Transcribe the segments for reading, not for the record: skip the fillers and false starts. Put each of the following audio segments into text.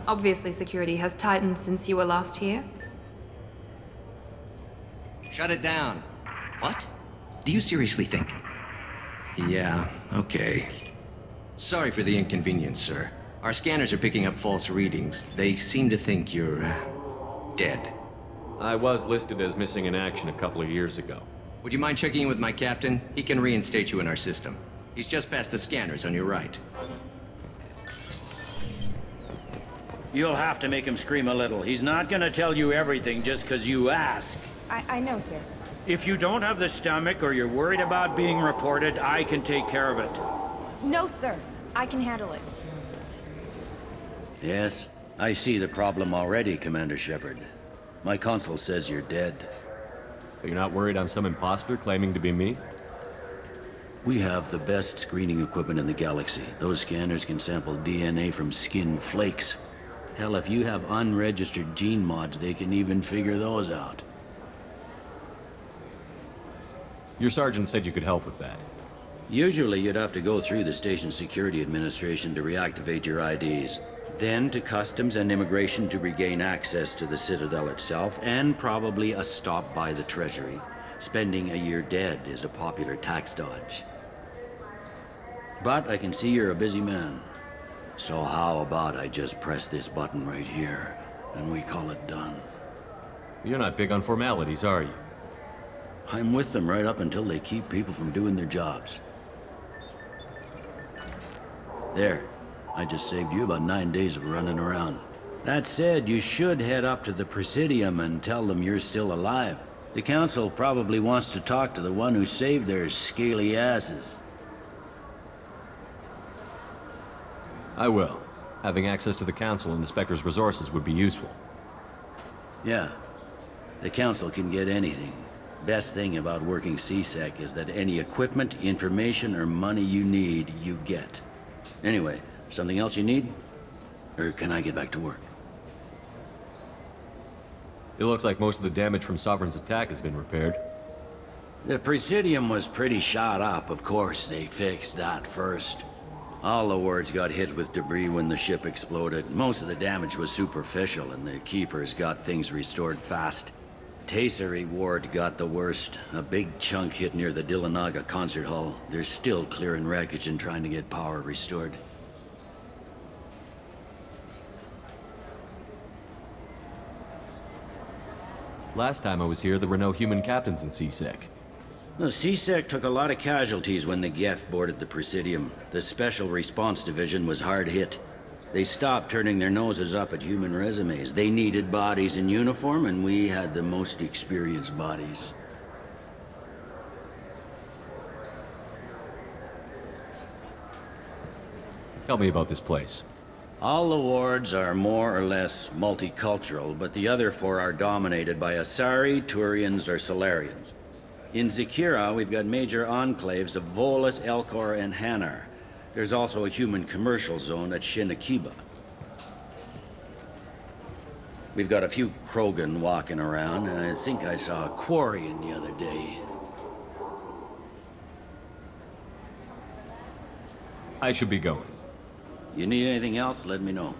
Obviously, security has tightened since you were last here. Shut it down. What? Do you seriously think? Yeah, okay. Sorry for the inconvenience, sir. Our scanners are picking up false readings. They seem to think you're, dead. I was listed as missing in action a couple of years ago. Would you mind checking in with my captain? He can reinstate you in our system. He's just past the scanners on your right. You'll have to make him scream a little. He's not gonna tell you everything just because you ask. I know, sir. If you don't have the stomach or you're worried about being reported, I can take care of it. No, sir. I can handle it. Yes, I see the problem already, Commander Shepard. My console says you're dead. But you're not worried I'm some imposter claiming to be me? We have the best screening equipment in the galaxy. Those scanners can sample DNA from skin flakes. Hell, if you have unregistered gene mods, they can even figure those out. Your sergeant said you could help with that. Usually you'd have to go through the station security administration to reactivate your IDs. Then to customs and immigration to regain access to the Citadel itself, and probably a stop by the Treasury. Spending a year dead is a popular tax dodge. But I can see you're a busy man. So how about I just press this button right here, and we call it done? You're not big on formalities, are you? I'm with them right up until they keep people from doing their jobs. There. I just saved you about 9 days of running around. That said, you should head up to the Presidium and tell them you're still alive. The Council probably wants to talk to the one who saved their scaly asses. I will. Having access to the Council and the Spectre's resources would be useful. Yeah. The Council can get anything. Best thing about working CSEC is that any equipment, information, or money you need, you get. Anyway, something else you need? Or can I get back to work? It looks like most of the damage from Sovereign's attack has been repaired. The Presidium was pretty shot up. Of course, they fixed that first. All the wards got hit with debris when the ship exploded. Most of the damage was superficial, and the Keepers got things restored fast. Tasery Ward got the worst. A big chunk hit near the Dillanaga concert hall. They're still clearing wreckage and trying to get power restored. Last time I was here, there were no human captains in CSEC. The CSEC took a lot of casualties when the Geth boarded the Presidium. The Special Response Division was hard hit. They stopped turning their noses up at human resumes. They needed bodies in uniform, and we had the most experienced bodies. Tell me about this place. All the wards are more or less multicultural, but the other four are dominated by Asari, Turians, or Solarians. In Zakira, we've got major enclaves of Volus, Elcor, and Hanar. There's also a human commercial zone at Shinakiba. We've got a few Krogan walking around, and I think I saw a Quarian the other day. I should be going. You need anything else, let me know.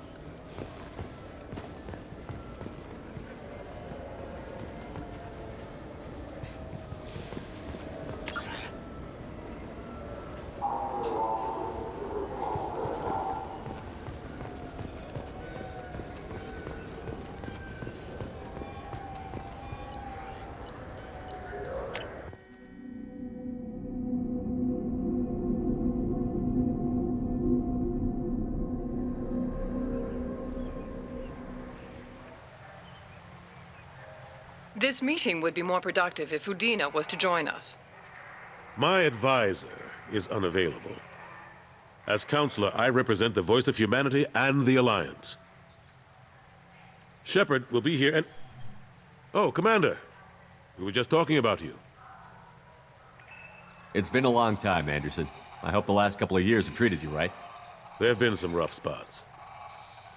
This meeting would be more productive if Udina was to join us. My advisor is unavailable. As counselor, I represent the voice of humanity and the Alliance. Shepard will be here and... Oh, Commander. We were just talking about you. It's been a long time, Anderson. I hope the last couple of years have treated you right. There have been some rough spots.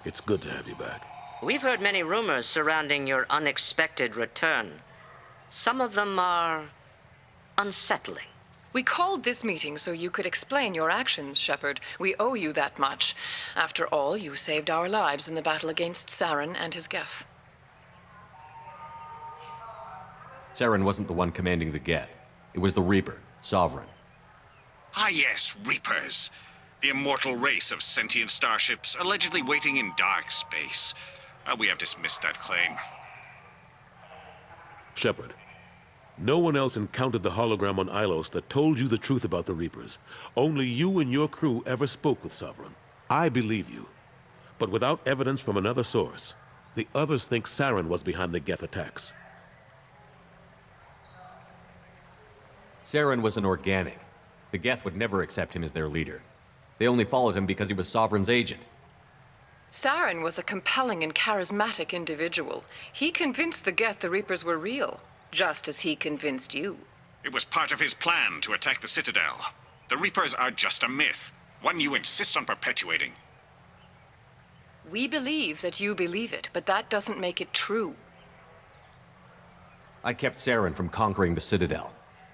It's good to have you back. We've heard many rumors surrounding your unexpected return. Some of them are unsettling. We called this meeting so you could explain your actions, Shepard. We owe you that much. After all, you saved our lives in the battle against Saren and his Geth. Saren wasn't the one commanding the Geth. It was the Reaper, Sovereign. Ah yes, Reapers. The immortal race of sentient starships allegedly waiting in dark space. We have dismissed that claim. Shepard, no one else encountered the hologram on Ilos that told you the truth about the Reapers. Only you and your crew ever spoke with Sovereign. I believe you. But without evidence from another source, the others think Saren was behind the Geth attacks. Saren was an organic. The Geth would never accept him as their leader. They only followed him because he was Sovereign's agent. Saren was a compelling and charismatic individual. He convinced the Geth the Reapers were real, just as he convinced you. It was part of his plan to attack the Citadel. The Reapers are just a myth, one you insist on perpetuating. We believe that you believe it, but that doesn't make it true. I kept Saren from conquering the Citadel.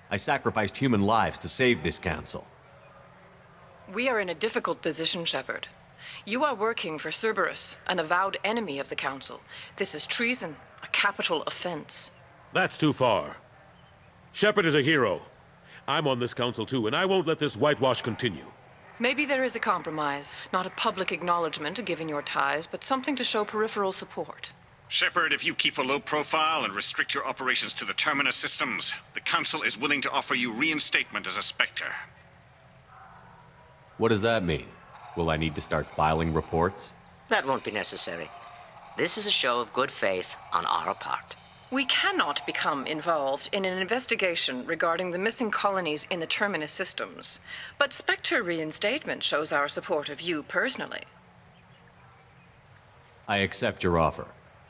I sacrificed human lives to save this council. We are in a difficult position, Shepard. You are working for Cerberus, an avowed enemy of the Council. This is treason, a capital offense. That's too far. Shepard is a hero. I'm on this council too, and I won't let this whitewash continue. Maybe there is a compromise, not a public acknowledgement given your ties, but something to show peripheral support. Shepard, if you keep a low profile and restrict your operations to the Terminus systems, the Council is willing to offer you reinstatement as a Spectre. What does that mean? Will I need to start filing reports? That won't be necessary. This is a show of good faith on our part. We cannot become involved in an investigation regarding the missing colonies in the Terminus systems, but Spectre reinstatement shows our support of you personally. I accept your offer.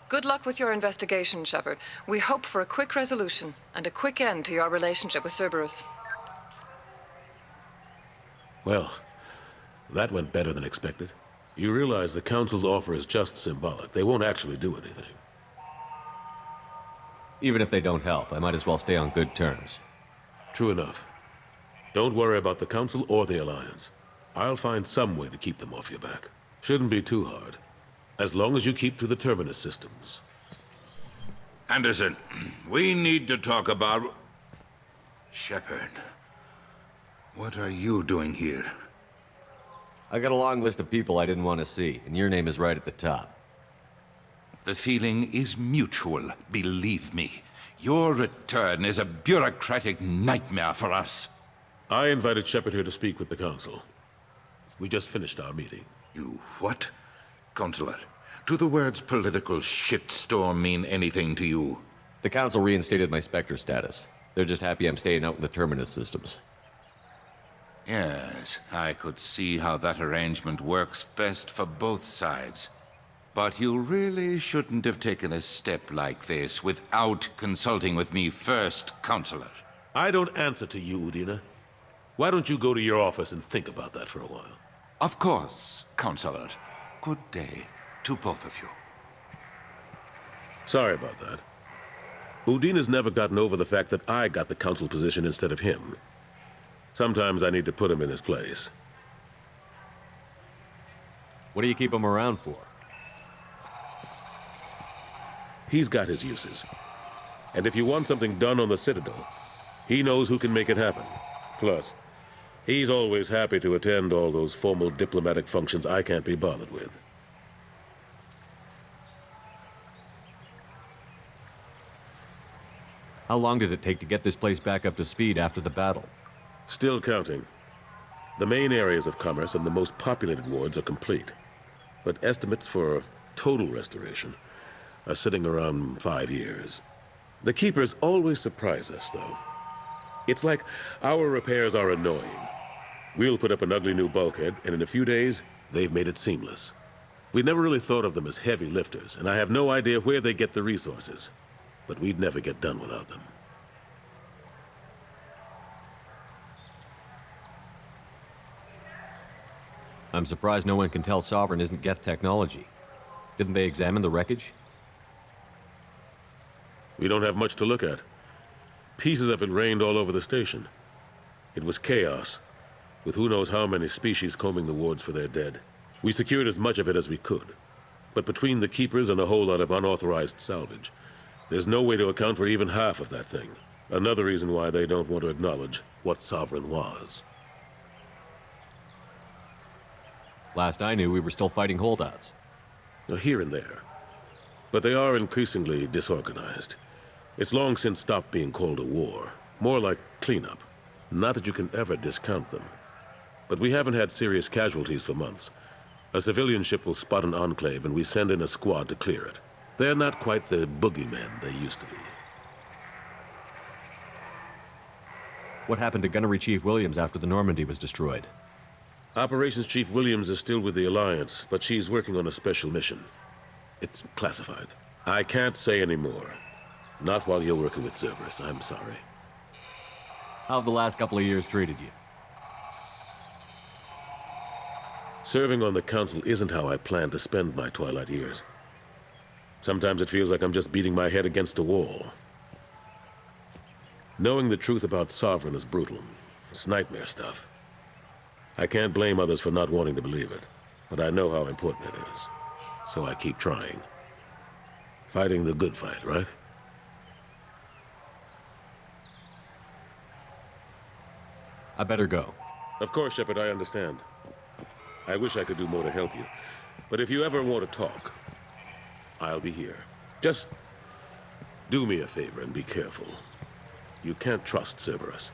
Good luck with your investigation, Shepard. We hope for a quick resolution and a quick end to your relationship with Cerberus. Well, that went better than expected. You realize the Council's offer is just symbolic. They won't actually do anything. Even if they don't help, I might as well stay on good terms. True enough. Don't worry about the Council or the Alliance. I'll find some way to keep them off your back. Shouldn't be too hard. As long as you keep to the Terminus systems. Anderson, we need to talk about... Shepard. What are you doing here? I got a long list of people I didn't want to see, and your name is right at the top. The feeling is mutual, believe me. Your return is a bureaucratic nightmare for us. I invited Shepard here to speak with the Council. We just finished our meeting. You what? Counselor, do the words political shitstorm mean anything to you? The Council reinstated my Spectre status. They're just happy I'm staying out in the Terminus systems. Yes, I could see how that arrangement works best for both sides. But you really shouldn't have taken a step like this without consulting with me first, Counselor. I don't answer to you, Udina. Why don't you go to your office and think about that for a while? Of course, Counselor. Good day to both of you. Sorry about that. Udina's never gotten over the fact that I got the Council position instead of him. Sometimes I need to put him in his place. What do you keep him around for? He's got his uses. And if you want something done on the Citadel, he knows who can make it happen. Plus, he's always happy to attend all those formal diplomatic functions I can't be bothered with. How long did it take to get this place back up to speed after the battle? Still counting. The main areas of commerce and the most populated wards are complete. But estimates for total restoration are sitting around 5 years. The Keepers always surprise us, though. It's like our repairs are annoying. We'll put up an ugly new bulkhead, and in a few days, they've made it seamless. We never really thought of them as heavy lifters, and I have no idea where they get the resources. But we'd never get done without them. I'm surprised no one can tell Sovereign isn't Geth technology. Didn't they examine the wreckage? We don't have much to look at. Pieces of it rained all over the station. It was chaos, with who knows how many species combing the wards for their dead. We secured as much of it as we could. But between the keepers and a whole lot of unauthorized salvage, there's no way to account for even half of that thing. Another reason why they don't want to acknowledge what Sovereign was. Last I knew, we were still fighting holdouts. Now, here and there. But they are increasingly disorganized. It's long since stopped being called a war. More like cleanup. Not that you can ever discount them. But we haven't had serious casualties for months. A civilian ship will spot an enclave and we send in a squad to clear it. They're not quite the boogeymen they used to be. What happened to Gunnery Chief Williams after the Normandy was destroyed? Operations Chief Williams is still with the Alliance, but she's working on a special mission. It's classified. I can't say any more. Not while you're working with Cerberus, I'm sorry. How have the last couple of years treated you? Serving on the Council isn't how I plan to spend my twilight years. Sometimes it feels like I'm just beating my head against a wall. Knowing the truth about Sovereign is brutal. It's nightmare stuff. I can't blame others for not wanting to believe it, but I know how important it is. So I keep trying. Fighting the good fight, right? I better go. Of course, Shepard, I understand. I wish I could do more to help you. But if you ever want to talk, I'll be here. Just do me a favor and be careful. You can't trust Cerberus.